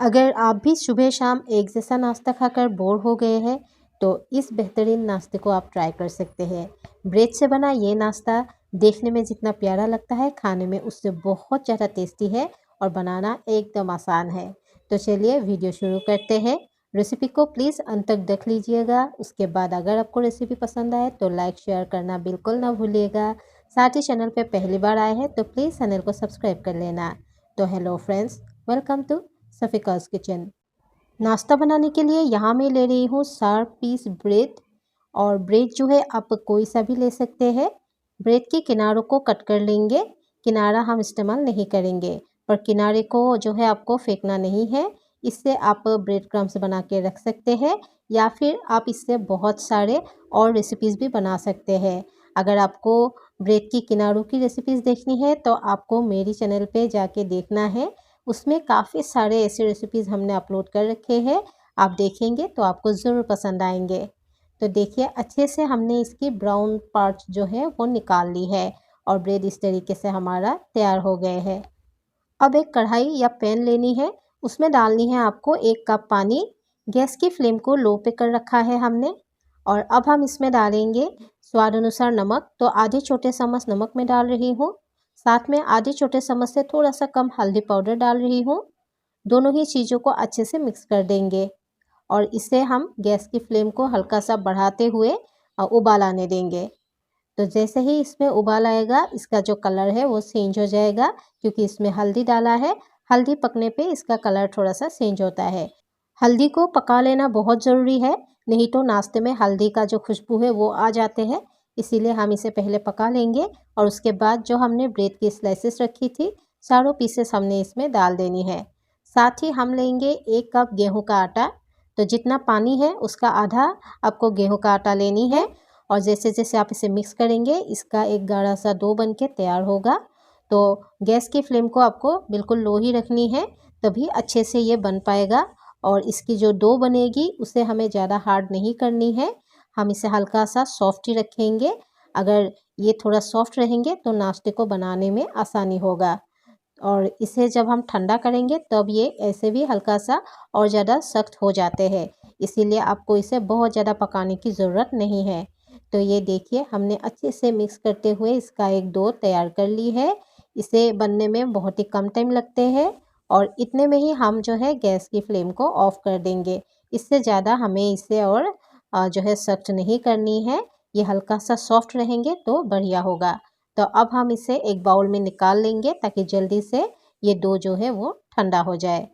अगर आप भी सुबह शाम एक जैसा नाश्ता खाकर बोर हो गए हैं तो इस बेहतरीन नाश्ते को आप ट्राई कर सकते हैं। ब्रेड से बना ये नाश्ता देखने में जितना प्यारा लगता है, खाने में उससे बहुत ज़्यादा टेस्टी है और बनाना एकदम आसान है। तो चलिए वीडियो शुरू करते हैं। रेसिपी को प्लीज़ अंत तक देख लीजिएगा। उसके बाद अगर आपको रेसिपी पसंद आए तो लाइक शेयर करना बिल्कुल ना भूलिएगा। साथ ही चैनल पर पहली बार आए हैं तो प्लीज़ चैनल को सब्सक्राइब कर लेना। तो hello friends, welcome to Safika's kitchen. नाश्ता बनाने के लिए यहाँ मैं ले रही हूँ 4 पीस ब्रेड। और ब्रेड जो है आप कोई सा भी ले सकते हैं। ब्रेड के किनारों को कट कर लेंगे। किनारा हम इस्तेमाल नहीं करेंगे, पर किनारे को जो है आपको फेंकना नहीं है। इससे आप ब्रेड क्रम्स बना के रख सकते हैं, या फिर आप इससे बहुत सारे और रेसिपीज़ भी बना सकते हैं। अगर आपको ब्रेड की किनारों की रेसिपीज़ देखनी है तो आपको मेरी चैनल पे जाके देखना है। उसमें काफ़ी सारे ऐसे रेसिपीज़ हमने अपलोड कर रखे हैं। आप देखेंगे तो आपको ज़रूर पसंद आएंगे। तो देखिए, अच्छे से हमने इसकी ब्राउन पार्ट्स जो है वो निकाल ली है और ब्रेड इस तरीके से हमारा तैयार हो गए हैं। अब एक कढ़ाई या पैन लेनी है। उसमें डालनी है आपको 1 कप पानी। गैस की फ्लेम को लो पे कर रखा है हमने। और अब हम इसमें डालेंगे स्वाद अनुसार नमक। तो आधे छोटे चम्मच नमक में डाल रही हूँ। साथ में आधे छोटे चम्मच से थोड़ा सा कम हल्दी पाउडर डाल रही हूँ। दोनों ही चीज़ों को अच्छे से मिक्स कर देंगे और इसे हम गैस की फ्लेम को हल्का सा बढ़ाते हुए उबाल आने देंगे। तो जैसे ही इसमें उबाल आएगा, इसका जो कलर है वो चेंज हो जाएगा, क्योंकि इसमें हल्दी डाला है। हल्दी पकने पे इसका कलर थोड़ा सा चेंज होता है। हल्दी को पका लेना बहुत ज़रूरी है, नहीं तो नाश्ते में हल्दी का जो खुशबू है वो आ जाते हैं। इसीलिए हम इसे पहले पका लेंगे और उसके बाद जो हमने ब्रेड की स्लाइसेस रखी थी, चारों पीसेस हमने इसमें डाल देनी है। साथ ही हम लेंगे 1 कप गेहूं का आटा। तो जितना पानी है उसका आधा आपको गेहूं का आटा लेनी है। और जैसे जैसे आप इसे मिक्स करेंगे, इसका एक गाढ़ा सा डो बन के तैयार होगा। तो गैस की फ्लेम को आपको बिल्कुल लो ही रखनी है, तभी अच्छे से ये बन पाएगा। और इसकी जो डो बनेगी उसे हमें ज़्यादा हार्ड नहीं करनी है, हम इसे हल्का सा सॉफ्ट ही रखेंगे। अगर ये थोड़ा सॉफ्ट रहेंगे तो नाश्ते को बनाने में आसानी होगा। और इसे जब हम ठंडा करेंगे तब ये ऐसे भी हल्का सा और ज़्यादा सख्त हो जाते हैं। इसीलिए आपको इसे बहुत ज़्यादा पकाने की ज़रूरत नहीं है। तो ये देखिए, हमने अच्छे से मिक्स करते हुए इसका एक डो तैयार कर ली है। इसे बनने में बहुत ही कम टाइम लगते हैं और इतने में ही हम जो है गैस की फ्लेम को ऑफ़ कर देंगे। इससे ज़्यादा हमें इसे और जो है सख्त नहीं करनी है। ये हल्का सा सॉफ्ट रहेंगे तो बढ़िया होगा। तो अब हम इसे एक बाउल में निकाल लेंगे ताकि जल्दी से ये डो जो है वो ठंडा हो जाए।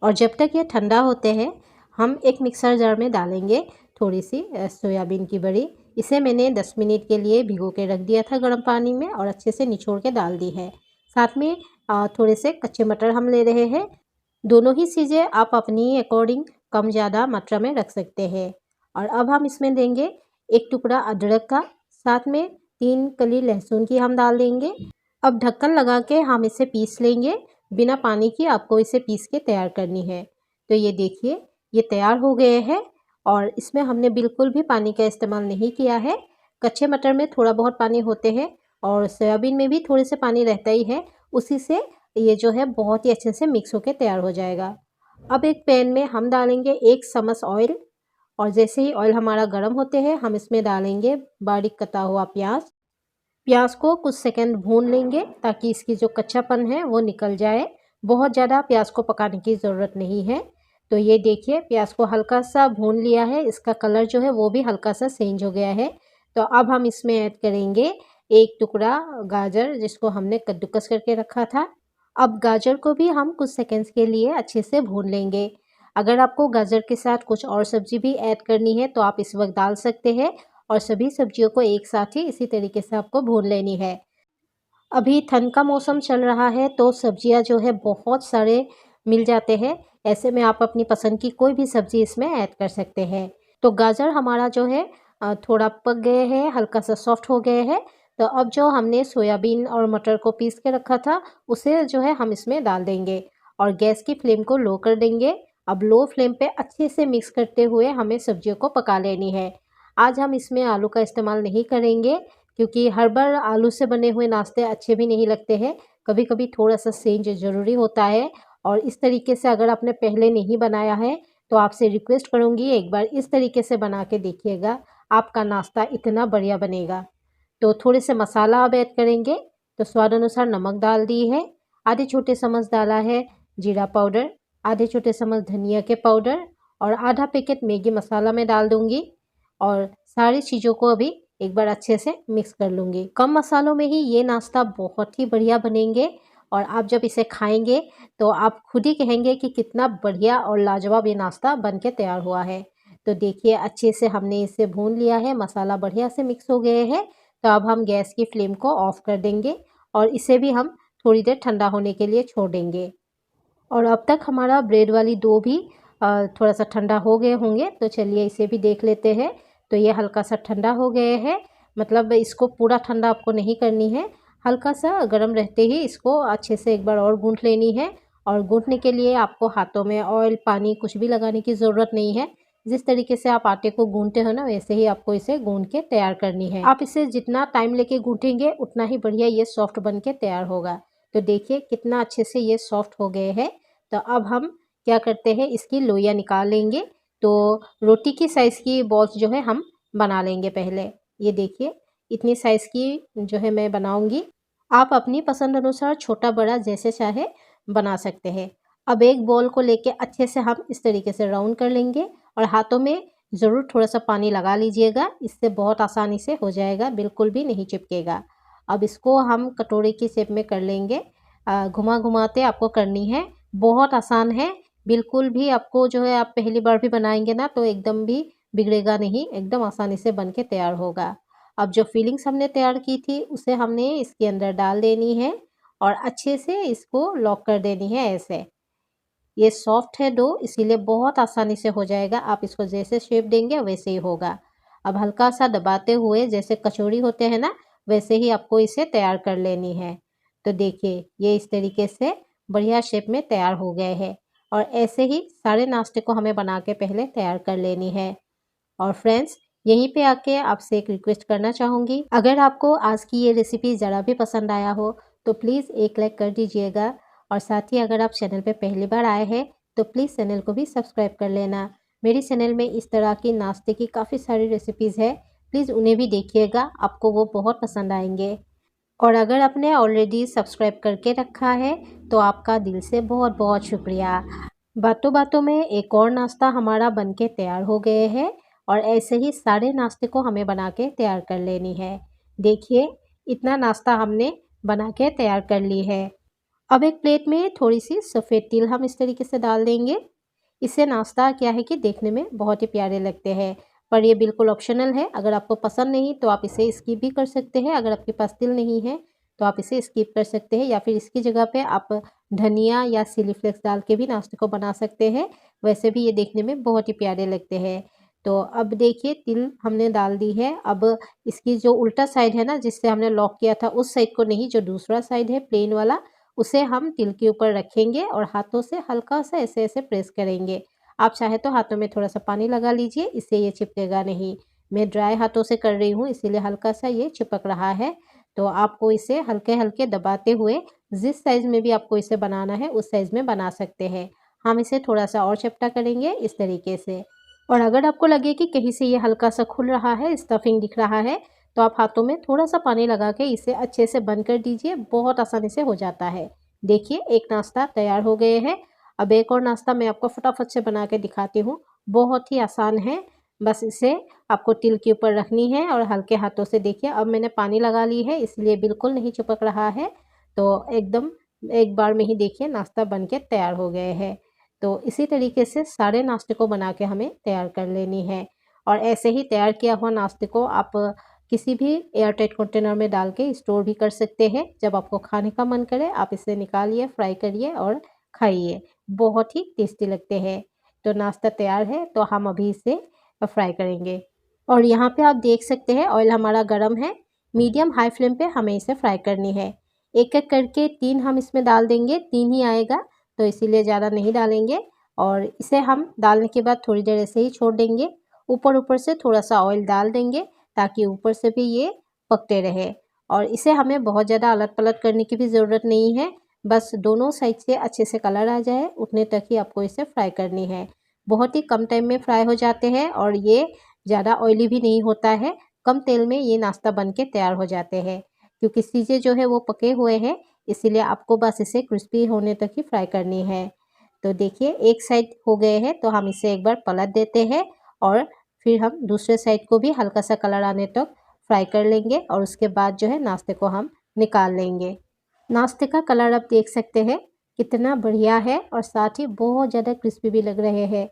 और जब तक ये ठंडा होते हैं, हम एक मिक्सर जार में डालेंगे थोड़ी सी सोयाबीन की बड़ी। इसे मैंने 10 मिनट के लिए भिगो के रख दिया था गर्म पानी में और अच्छे से निचोड़ के डाल दी है। साथ में थोड़े से कच्चे मटर हम ले रहे हैं। दोनों ही चीज़ें आप अपनी अकॉर्डिंग कम ज़्यादा मात्रा में रख सकते हैं। और अब हम इसमें देंगे 1 टुकड़ा अदरक का, साथ में 3 कली लहसुन की हम डाल देंगे। अब ढक्कन लगा के हम इसे पीस लेंगे। बिना पानी की आपको इसे पीस के तैयार करनी है। तो ये देखिए, ये तैयार हो गए हैं और इसमें हमने बिल्कुल भी पानी का इस्तेमाल नहीं किया है। कच्चे मटर में थोड़ा बहुत पानी होते हैं और सोयाबीन में भी थोड़े से पानी रहता ही है। उसी से ये जो है बहुत ही अच्छे से मिक्स होकर तैयार हो जाएगा। अब एक पैन में हम डालेंगे 1 चम्मच ऑयल। और जैसे ही ऑयल हमारा गर्म होते हैं, हम इसमें डालेंगे बारीक कटा हुआ प्याज। प्याज को कुछ सेकंड भून लेंगे ताकि इसकी जो कच्चापन है वो निकल जाए। बहुत ज़्यादा प्याज को पकाने की ज़रूरत नहीं है। तो ये देखिए, प्याज को हल्का सा भून लिया है, इसका कलर जो है वो भी हल्का सा चेंज हो गया है। तो अब हम इसमें ऐड करेंगे 1 टुकड़ा गाजर, जिसको हमने कद्दूकस करके रखा था। अब गाजर को भी हम कुछ सेकंड्स के लिए अच्छे से भून लेंगे। अगर आपको गाजर के साथ कुछ और सब्जी भी ऐड करनी है तो आप इस वक्त डाल सकते हैं। और सभी सब्जियों को एक साथ ही इसी तरीके से आपको भून लेनी है। अभी ठंड का मौसम चल रहा है तो सब्जियां जो है बहुत सारे मिल जाते हैं। ऐसे में आप अपनी पसंद की कोई भी सब्जी इसमें ऐड कर सकते हैं। तो गाजर हमारा जो है थोड़ा पक गए हैं, हल्का सा सॉफ्ट हो गए हैं। तो अब जो हमने सोयाबीन और मटर को पीस के रखा था, उसे जो है हम इसमें डाल देंगे और गैस की फ्लेम को लो कर देंगे। अब लो फ्लेम पे अच्छे से मिक्स करते हुए हमें सब्जियों को पका लेनी है। आज हम इसमें आलू का इस्तेमाल नहीं करेंगे, क्योंकि हर बार आलू से बने हुए नाश्ते अच्छे भी नहीं लगते हैं। कभी कभी थोड़ा सा चेंज ज़रूरी होता है और इस तरीके से अगर आपने पहले नहीं बनाया है तो आपसे रिक्वेस्ट करूँगी एक बार इस तरीके से बना के देखिएगा, आपका नाश्ता इतना बढ़िया बनेगा। तो थोड़े से मसाला अब ऐड करेंगे, तो स्वाद अनुसार नमक डाल दी है, आधे छोटे चम्मच डाला है जीरा पाउडर, आधे छोटे चम्मच धनिया के पाउडर और आधा पैकेट मैगी मसाला मैं डाल दूँगी और सारी चीज़ों को अभी एक बार अच्छे से मिक्स कर लूँगी। कम मसालों में ही ये नाश्ता बहुत ही बढ़िया बनेंगे और आप जब इसे खाएंगे तो आप खुद ही कहेंगे कि कितना बढ़िया और लाजवाब ये नाश्ता बन के तैयार हुआ है। तो देखिए अच्छे से हमने इसे भून लिया है, मसाला बढ़िया से मिक्स हो गए हैं। तो अब हम गैस की फ्लेम को ऑफ कर देंगे और इसे भी हम थोड़ी देर ठंडा होने के लिए छोड़ देंगे। और अब तक हमारा ब्रेड वाली डो भी थोड़ा सा ठंडा हो गए होंगे, तो चलिए इसे भी देख लेते हैं। तो ये हल्का सा ठंडा हो गए हैं, मतलब इसको पूरा ठंडा आपको नहीं करनी है, हल्का सा गर्म रहते ही इसको अच्छे से एक बार और गूँथ लेनी है। और गूँथने के लिए आपको हाथों में ऑयल, पानी कुछ भी लगाने की ज़रूरत नहीं है। जिस तरीके से आप आटे को गूँथते हो ना, वैसे ही आपको इसे गूँथ के तैयार करनी है। आप इसे जितना टाइम लेके गूँथेंगे उतना ही बढ़िया ये सॉफ्ट बन के तैयार होगा। तो देखिए कितना अच्छे से ये सॉफ्ट हो गए हैं। तो अब हम क्या करते हैं, इसकी लोइयाँ निकाल लेंगे। तो रोटी की साइज़ की बॉल्स जो है हम बना लेंगे पहले। ये देखिए इतनी साइज़ की जो है मैं बनाऊंगी। आप अपनी पसंद अनुसार छोटा बड़ा जैसे चाहे बना सकते हैं। अब एक बॉल को लेके अच्छे से हम इस तरीके से राउंड कर लेंगे और हाथों में ज़रूर थोड़ा सा पानी लगा लीजिएगा, इससे बहुत आसानी से हो जाएगा, बिल्कुल भी नहीं चिपकेगा। अब इसको हम कटोरे की शेप में कर लेंगे। घुमा घुमाते आपको करनी है, बहुत आसान है, बिल्कुल भी आपको जो है आप पहली बार भी बनाएंगे ना तो एकदम भी बिगड़ेगा नहीं, एकदम आसानी से बन के तैयार होगा। अब जो फिलिंग्स हमने तैयार की थी उसे हमने इसके अंदर डाल देनी है और अच्छे से इसको लॉक कर देनी है ऐसे। ये सॉफ्ट है डो, इसीलिए बहुत आसानी से हो जाएगा, आप इसको जैसे शेप देंगे वैसे ही होगा। अब हल्का सा दबाते हुए जैसे कचौड़ी होते हैं ना, वैसे ही आपको इसे तैयार कर लेनी है। तो देखिए ये इस तरीके से बढ़िया शेप में तैयार हो गए हैं और ऐसे ही सारे नाश्ते को हमें बना के पहले तैयार कर लेनी है। और फ्रेंड्स यहीं पे आके आपसे एक रिक्वेस्ट करना चाहूँगी, अगर आपको आज की ये रेसिपी ज़रा भी पसंद आया हो तो प्लीज़ एक लाइक कर दीजिएगा और साथ ही अगर आप चैनल पे पहली बार आए हैं तो प्लीज़ चैनल को भी सब्सक्राइब कर लेना। मेरी चैनल में इस तरह की नाश्ते की काफ़ी सारी रेसिपीज़ है, प्लीज़ उन्हें भी देखिएगा, आपको वो बहुत पसंद आएंगे। और अगर आपने ऑलरेडी सब्सक्राइब करके रखा है तो आपका दिल से बहुत बहुत शुक्रिया। बातों बातों में एक और नाश्ता हमारा बनके तैयार हो गए हैं और ऐसे ही सारे नाश्ते को हमें बना के तैयार कर लेनी है। देखिए इतना नाश्ता हमने बना के तैयार कर ली है। अब एक प्लेट में थोड़ी सी सफ़ेद तिल हम इस तरीके से डाल देंगे। इससे नाश्ता क्या है कि देखने में बहुत ही प्यारे लगते हैं, पर ये बिल्कुल ऑप्शनल है, अगर आपको पसंद नहीं तो आप इसे स्किप भी कर सकते हैं। अगर आपके पास तिल नहीं है तो आप इसे स्किप कर सकते हैं या फिर इसकी जगह पे आप धनिया या चिली फ्लेक्स डाल के भी नाश्ते को बना सकते हैं, वैसे भी ये देखने में बहुत ही प्यारे लगते हैं। तो अब देखिए तिल हमने डाल दी है। अब इसकी जो उल्टा साइड है ना, जिससे हमने लॉक किया था, उस साइड को नहीं, जो दूसरा साइड है प्लेन वाला, उसे हम तिल के ऊपर रखेंगे और हाथों से हल्का सा ऐसे ऐसे प्रेस करेंगे। आप चाहे तो हाथों में थोड़ा सा पानी लगा लीजिए, इससे ये चिपकेगा नहीं। मैं ड्राई हाथों से कर रही हूँ इसीलिए हल्का सा ये चिपक रहा है। तो आपको इसे हल्के हल्के दबाते हुए जिस साइज़ में भी आपको इसे बनाना है उस साइज़ में बना सकते हैं। हम इसे थोड़ा सा और चपटा करेंगे इस तरीके से। और अगर आपको लगे कि कहीं से ये हल्का सा खुल रहा है, स्टफिंग दिख रहा है, तो आप हाथों में थोड़ा सा पानी लगा के इसे अच्छे से बंद कर दीजिए, बहुत आसानी से हो जाता है। देखिए एक नाश्ता तैयार हो गए हैं। अब एक और नाश्ता मैं आपको फटाफट से बना के दिखाती हूँ, बहुत ही आसान है। बस इसे आपको तिल के ऊपर रखनी है और हल्के हाथों से देखिए अब मैंने पानी लगा ली है इसलिए बिल्कुल नहीं चिपक रहा है। तो एकदम एक बार में ही देखिए नाश्ता बन के तैयार हो गए हैं। तो इसी तरीके से सारे नाश्ते को बना के हमें तैयार कर लेनी है और ऐसे ही तैयार किया हुआ नाश्ते को आप किसी भी एयरटाइट कंटेनर में डाल के स्टोर भी कर सकते हैं। जब आपको खाने का मन करे आप इसे निकालिए, फ्राई करिए और खाइए, बहुत ही टेस्टी लगते हैं। तो नाश्ता तैयार है, तो हम अभी इसे फ्राई करेंगे। और यहाँ पे आप देख सकते हैं ऑयल हमारा गर्म है, मीडियम हाई फ्लेम पे हमें इसे फ्राई करनी है। एक एक करके 3 हम इसमें डाल देंगे, 3 ही आएगा तो इसीलिए ज़्यादा नहीं डालेंगे। और इसे हम डालने के बाद थोड़ी देर ऐसे ही छोड़ देंगे। ऊपर ऊपर से थोड़ा सा ऑयल डाल देंगे ताकि ऊपर से भी ये पकते रहे। और इसे हमें बहुत ज़्यादा अलट पलट करने की भी ज़रूरत नहीं है, बस दोनों साइड से अच्छे से कलर आ जाए उतने तक ही आपको इसे फ्राई करनी है। बहुत ही कम टाइम में फ्राई हो जाते हैं और ये ज़्यादा ऑयली भी नहीं होता है। कम तेल में ये नाश्ता बन के तैयार हो जाते हैं। क्योंकि चीज़ें जो है वो पके हुए हैं, इसीलिए आपको बस इसे क्रिस्पी होने तक ही फ्राई करनी है। तो देखिए एक साइड हो गए हैं तो हम इसे एक बार पलट देते हैं और फिर हम दूसरे साइड को भी हल्का सा कलर आने तक फ्राई कर लेंगे और उसके बाद जो है नाश्ते को हम निकाल लेंगे। नाश्ते का कलर आप देख सकते हैं कितना बढ़िया है और साथ ही बहुत ज़्यादा क्रिस्पी भी लग रहे हैं।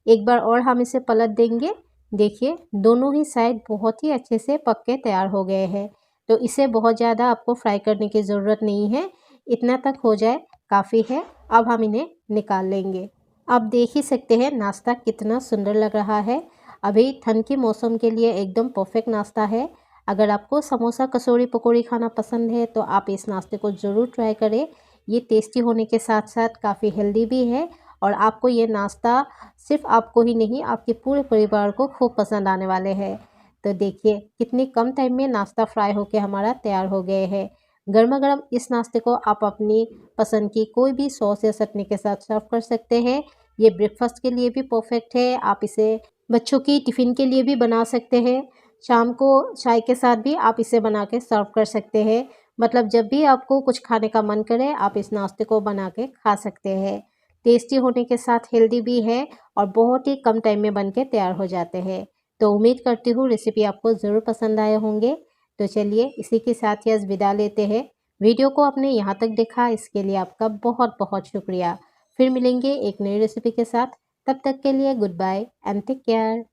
एक बार और हम इसे पलट देंगे। देखिए दोनों ही साइड बहुत ही अच्छे से पक के तैयार हो गए हैं। तो इसे बहुत ज़्यादा आपको फ्राई करने की ज़रूरत नहीं है, इतना तक हो जाए काफ़ी है। अब हम इन्हें निकाल लेंगे। आप देख ही सकते हैं नाश्ता कितना सुंदर लग रहा है। अभी ठंड के मौसम के लिए एकदम परफेक्ट नाश्ता है। अगर आपको समोसा कचौड़ी पकौड़ी खाना पसंद है तो आप इस नाश्ते को ज़रूर ट्राई करें। ये टेस्टी होने के साथ साथ काफ़ी हेल्दी भी है और आपको ये नाश्ता सिर्फ आपको ही नहीं आपके पूरे परिवार को खूब पसंद आने वाले हैं। तो देखिए कितनी कम टाइम में नाश्ता फ्राई होके हमारा तैयार हो गए हैं। गर्मा गर्म इस नाश्ते को आप अपनी पसंद की कोई भी सॉस या चटनी के साथ सर्व कर सकते हैं। ये ब्रेकफास्ट के लिए भी परफेक्ट है। आप इसे बच्चों की टिफ़िन के लिए भी बना सकते हैं। शाम को चाय के साथ भी आप इसे बना के सर्व कर सकते हैं। मतलब जब भी आपको कुछ खाने का मन करे आप इस नाश्ते को बना के खा सकते हैं। टेस्टी होने के साथ हेल्दी भी है और बहुत ही कम टाइम में बन के तैयार हो जाते हैं। तो उम्मीद करती हूँ रेसिपी आपको ज़रूर पसंद आए होंगे। तो चलिए इसी के साथ ही आज विदा लेते हैं। वीडियो को आपने यहाँ तक देखा इसके लिए आपका बहुत बहुत शुक्रिया। फिर मिलेंगे एक नई रेसिपी के साथ। तब तक के लिए goodbye and take care.